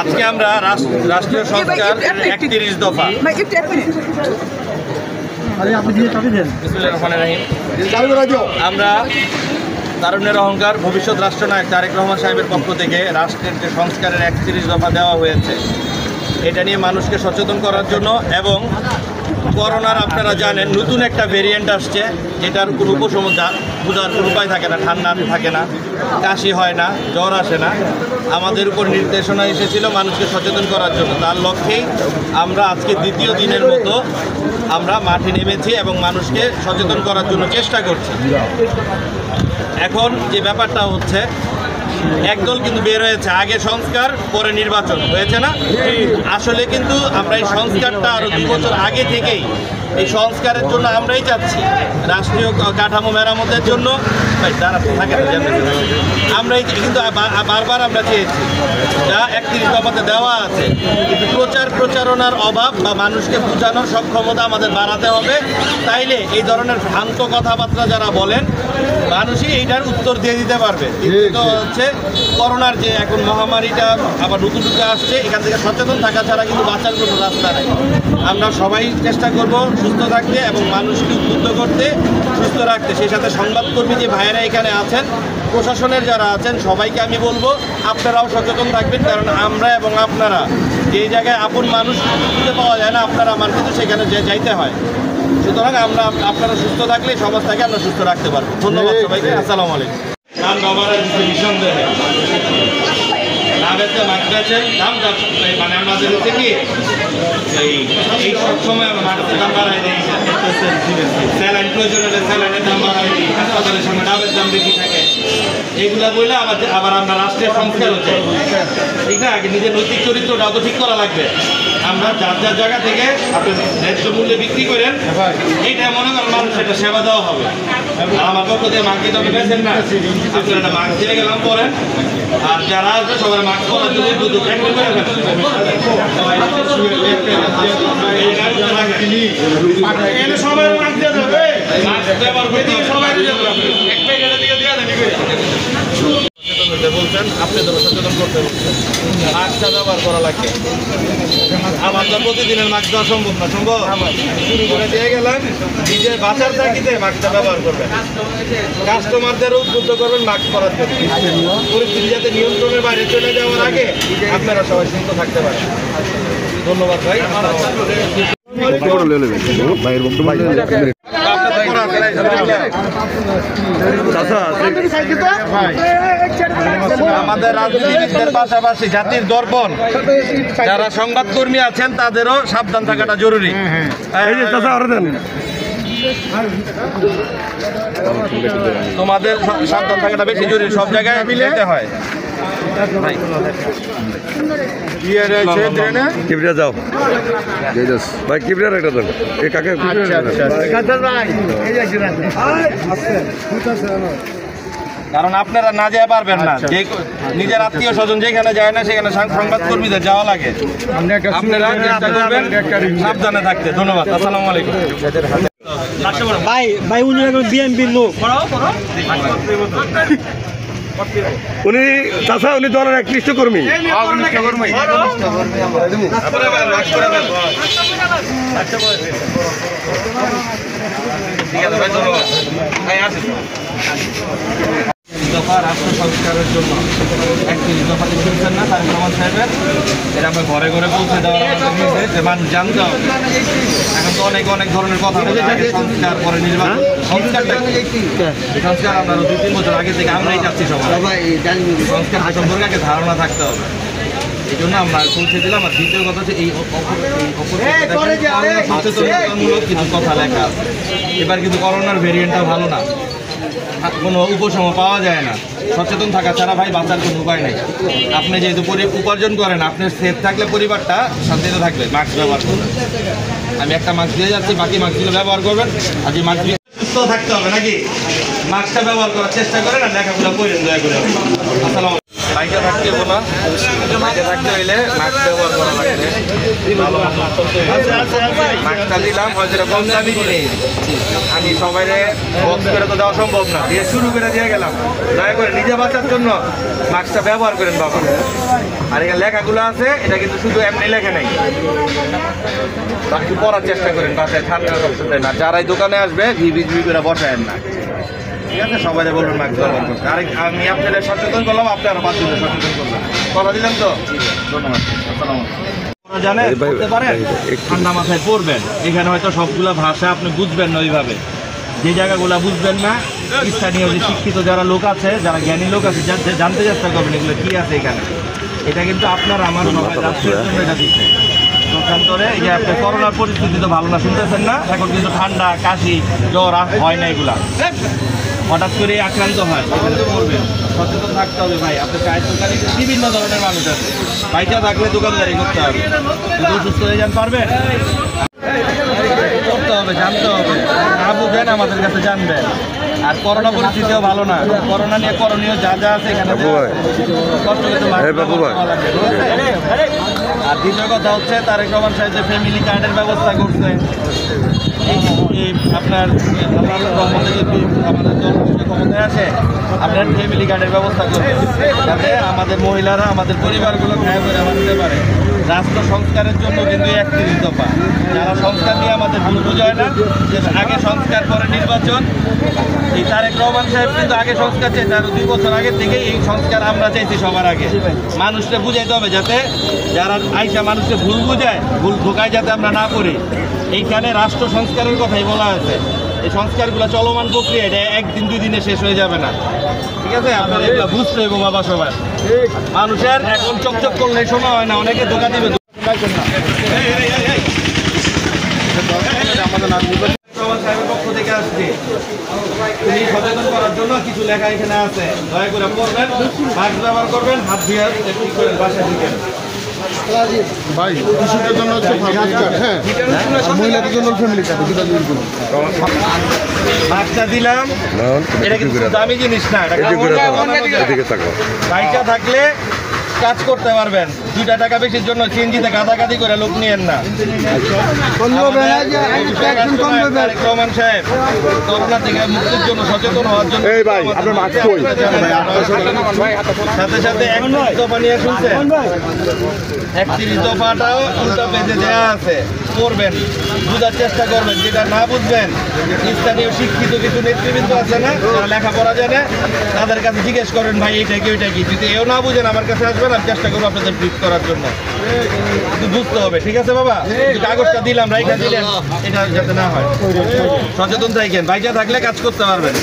আজকে আমরা রাষ্ট্রীয় সংস্কার ৩১ দফা আমরা তারুণ্যের অহংকার ভবিষ্যৎ রাষ্ট্রনায়ক তারেক রহমান সাহেবের পক্ষ থেকে রাষ্ট্রের যে সংস্কারের ৩১ দফা দেওয়া হয়েছে এটা নিয়ে মানুষকে সচেতন করার জন্য এবং করোনার আপনারা জানেন নতুন একটা ভেরিয়েন্ট আসছে যেটার কোনো উপশম বোঝার কোনো উপায় থাকে না, ঠান্ডা থাকে না, কাশি হয় না, জ্বর আসে না। আমাদের উপর নির্দেশনা এসেছিল মানুষকে সচেতন করার জন্য। তার লক্ষ্যেই আমরা আজকে দ্বিতীয় দিনের মতো আমরা মাঠে নেমেছি এবং মানুষকে সচেতন করার জন্য চেষ্টা করছি। এখন যে ব্যাপারটা হচ্ছে একদল কিন্তু বের হয়েছে আগে সংস্কার পরে নির্বাচন হয়েছে না, আসলে কিন্তু আমরা এই সংস্কারটা আরো 2 বছর আগে থেকেই এই সংস্কারের জন্য আমরাই চাচ্ছি রাষ্ট্রীয় কাঠামো মেরামতের জন্য আমরাই কিন্তু বারবার আমরা চেয়েছি যা ৩১ দফাতে দেওয়া আছে, কিন্তু প্রচারণার অভাব বা মানুষকে বোঝানোর সক্ষমতা আমাদের বাড়াতে হবে। তাইলে এই ধরনের ভ্রান্ত কথাবার্তা যারা বলেন মানুষই এইটার উত্তর দিয়ে দিতে পারবে। তো হচ্ছে করোনার যে এখন মহামারীটা আবার নতুন আসছে, এখান থেকে সচেতন থাকা ছাড়া কিন্তু বাঁচার কোনো রাস্তা নেই। আমরা সবাই চেষ্টা করব সুস্থ থাকতে এবং মানুষকে উদ্বুদ্ধ করতে, সুস্থ রাখতে। সেই সাথে সংবাদকর্মী যে ভাইয়েরা এখানে আছেন, প্রশাসনের যারা আছেন, সবাইকে আমি বলবো আপনারাও সচেতন থাকবেন, কারণ আমরা এবং আপনারা যে জায়গায় আপন মানুষ খুঁজে পাওয়া যায় না, আপনারা আমার কিন্তু সেখানে যাইতে হয়। সুতরাং আপনারা সুস্থ থাকলে সমাজটাকে আমরা সুস্থ রাখতে পারবো। ধন্যবাদ সবাইকে। আসসালামু আলাইকুম। মানে আমাদের হচ্ছে কি এই সবসময় দাম বাড়াই দিই, স্যালাইন প্রয়োজন হলে স্যালাইনের দাম বাড়াই দিই, হাসপাতালের সঙ্গে ডাবের দাম বেশি থাকে, এইগুলা বললে আবার আমরা রাষ্ট্রের সংস্কার হচ্ছে ঠিক না। আগে নিজের নৈতিক চরিত্রটাও তো ঠিক করা লাগবে। আমরা যার জায়গা থেকে আপনি ন্যায্য মূল্যে বিক্রি করেন, এইটা মনে করেন মানুষ একটা সেবা দেওয়া হবে। আমার পক্ষ থেকে মার্ক দিতে হবে বেছেন না, আপনার একটা মার্ক দিয়ে গেলাম পরেন, আর যারা আসবে সবার মার্ক করার জন্য দুধ একটু করে বলছেন আপনি তো সচেতন করতে বলছেন, মাস্কটা ব্যবহার করা লাগবে। আমার তো প্রতিদিনের মাস্ক দেওয়া সম্ভব না, সম্ভব শুরু করে দিয়ে গেলাম। নিজের বাঁচার তাগিদে মাস্কটা ব্যবহার করবেন, কাস্টমারদের উদ্বুদ্ধ করবেন মাস্ক পরার জন্য। পরিস্থিতি যাতে নিয়ন্ত্রণের বাইরে চলে যাওয়ার আগে আপনারা সবাই সুস্থ থাকতে পারেন। ধন্যবাদ ভাই। আমাদের রাজনীতিবিদদের পাশাপাশি জাতির দর্পণ যারা সংবাদকর্মী আছেন তাদেরও সাবধান থাকাটা জরুরি। তোমাদের সাবধান থাকাটা বেশি জরুরি, সব জায়গায় যেতে হয়। যাও ভাই কিবরিয়ার একটা দেন এই কাকে কারণ আপনারা না যেতে পারবেন না, যে নিজের আত্মীয় স্বজন যেখানে যায় না সেখানে সংবাদকর্মীদের যাওয়া লাগে। আপনারা চেষ্টা করবেন সাবধানে থাকতে। ধন্যবাদ। আসসালামু আলাইকুম। ভাই ভাই উনি বিএনপির লোক, উনি চাচা উনি দলের একনিষ্ঠ কর্মী। দফা রাষ্ট্র সংস্কারের জন্য ৩১ দফাতে শুনছেন না তারেক রহমান সাহেবের, এটা আমরা ঘরে ঘরে পৌঁছে দেওয়ার আমাদের যে মানুষ জানতে হবে। এখন তো অনেক ধরনের কথা বলে, আগে সংস্কার পরে নির্বাচন। সংস্কার আমরা 2-3 বছর আগে থেকে আমরাই যাচ্ছি সবাই, সংস্কার সম্পর্কে আগে ধারণা থাকতে হবে। এই জন্য আমরা পৌঁছে দিলাম। আর দ্বিতীয় কথা হচ্ছে এই সচেতনতামূলক কিছু কথা লেখা আছে। এবার কিন্তু করোনার ভেরিয়েন্টটা ভালো না, কোনো উপশম পাওয়া যায় না। সচেতন থাকা ছাড়া ভাই বাঁচার কোনো উপায় নেই। আপনি যেহেতু উপার্জন করেন, আপনার সেফ থাকলে পরিবারটা শান্তিতে থাকবে। মাস্ক ব্যবহার করবেন। আমি একটা মাস্ক দিয়ে যাচ্ছি, বাকি মাস্কগুলো ব্যবহার করবেন। আর যে মাস্ক সুস্থ থাকতে হবে নাকি, মাস্কটা ব্যবহার করার চেষ্টা করেন আর লেখাগুলো পড়েন দয়া করে। আসসালাম। বাইকে থাকতে হবো না, বাইকে থাকতে হইলে মাস্ক ব্যবহার করা লাগবে। ভালো মাস্কটা দিলাম, হয়তো এটা কম দামি জিনিস, আমি সবাই বক্স করে তো দেওয়া সম্ভব না, দিয়ে শুরু করে দিয়ে গেলাম। দয়া করে নিজে বাঁচার জন্য মাস্কটা ব্যবহার করেন বাবা। আর এখানে লেখাগুলো আছে, এটা কিন্তু শুধু এমনি লেখা নেই, একটু পড়ার চেষ্টা করেন বাসায়, ঠান্ডা না। যারাই দোকানে আসবে ভিবি করে বসায়েন না, ঠিক আছে? সবাই বলবেন মাস্ক ব্যবহার করতে। আর আমি আপনাদের সচেতন করলাম, আপনারা বাচ্চাদের সচেতন করলাম। কথা দিলেন তো? ধন্যবাদ। জানেন করতে পারেন, ঠান্ডা মাথায় পড়বেন। এখানে হয়তো সবগুলা ভাষা আপনি বুঝবেন না ওইভাবে, যে জায়গাগুলো বুঝবেন না স্থানীয় যে শিক্ষিত যারা লোক আছে, যারা জ্ঞানী লোক আছে, জানতে চেষ্টা করবেন এগুলো কি আছে এখানে। এটা কিন্তু আপনার আমার সবাই রাষ্ট্রের জন্য এটা দিচ্ছে। পক্ষান্তরে এই যে আপনার করোনার পরিস্থিতি তো ভালো না, শুনতেছেন না? এখন কিন্তু ঠান্ডা, কাশি, জ্বর হয় না, এগুলা হঠাৎ করে আক্রান্ত হয়, এখানে পড়বেন। সচেতন থাকতে হবে ভাই। আপনার চায়ের দোকানে বিভিন্ন ধরনের মানুষ আছে, বাইচা থাকলে দোকানদারি করতে হবে। যদি অসুস্থ হয়ে যান পারবেন, করতে হবে, জানতে হবে। না বুঝেন আমাদের কাছে জানবেন। আর করোনা পরিস্থিতিও ভালো না, করোনা নিয়ে করণীয় যা যা আছে এখানে কষ্ট করতে লাগবে। আর দ্বিতীয় কথা হচ্ছে তারেক রহমান সাহেব যে ফ্যামিলি কার্ডের ব্যবস্থা করছে, আপনার আমাদের দল ক্ষমতায় আসে, আপনার ফ্যামিলি কার্ডের ব্যবস্থা করবে, যাতে আমাদের মহিলারা আমাদের পরিবারগুলো খায় করে বাঁচতে পারে। রাষ্ট্র সংস্কারের জন্য কিন্তু 31 দফা, যারা সংস্কার নিয়ে আমাদের ভুল বোঝায় না, যে আগে সংস্কার পরে নির্বাচন। এই তারেক রহমান সাহেব কিন্তু আগে সংস্কার চাইছে, আরো 2 বছর আগে থেকে এই সংস্কার আমরা চাইছি সবার আগে। মানুষকে বুঝাইতে হবে, যাতে যারা আইসা মানুষকে ভুল বুঝায়, ভুল ধোকায় যাতে আমরা না করি। এইখানে রাষ্ট্র সংস্কারের কথাই বলা হয়েছে। এই সংস্কারগুলো চলমান প্রক্রিয়া, এটা 1 দিন 2 দিনে শেষ হয়ে যাবে না, ঠিক আছে? আপনারা এগুলো বুঝতে হইব বাবা সবার। মানুষের এখন চকচক করলে শোনা হয় না, অনেকে ধোকা দিবে। সাহেবের পক্ষ থেকে আসছে, তিনি সচেতন করার জন্য কিছু লেখা এখানে আছে, দয়া করে পড়বেন, মাস্ক ব্যবহার করবেন, হাত ধুয়ে ঠিক করে বাসায় ঢুকেন। ভাই শিশুদের জন্য হচ্ছে হ্যাঁ, মহিলাদের জন্য ফ্যামিলি কার্ড, দুটো দুই গুণ। মাস্কটা দিলাম, এটা কিন্তু দামি জিনিস না, বাইকটা থাকলে কাজ করতে পারবেন। 2 টাকা বেশির জন্য সিএনজিতে গাদাগাদি করে লোক নিয়েন না। তারেক রহমান সাহেব করোনা থেকে মুক্তির জন্য, সচেতন হওয়ার জন্য সাথে সাথে 31 দফা নিয়ে শুনছেন, 31 দফাটাও উল্টা পেজে দেওয়া আছে, পড়বেন, বুঝার চেষ্টা করবেন। যেটা না বুঝবেন, স্থানীয় শিক্ষিত কিছু নেতৃবৃন্দ আছে না, যারা লেখাপড়া জানে, তাদের কাছে জিজ্ঞেস করেন, ভাই এটা কি ওইটা কি। যদি এও না বুঝেন আমার কাছে আসবেন, আমি চেষ্টা করবো আপনাদের ব্রিফ করার জন্য। কিন্তু বুঝতে হবে, ঠিক আছে বাবা? কাগজটা দিলাম, রাইখা দিলেন, এটা যাতে না হয়। সচেতন থাকেন, বাইচা থাকলে কাজ করতে পারবেন।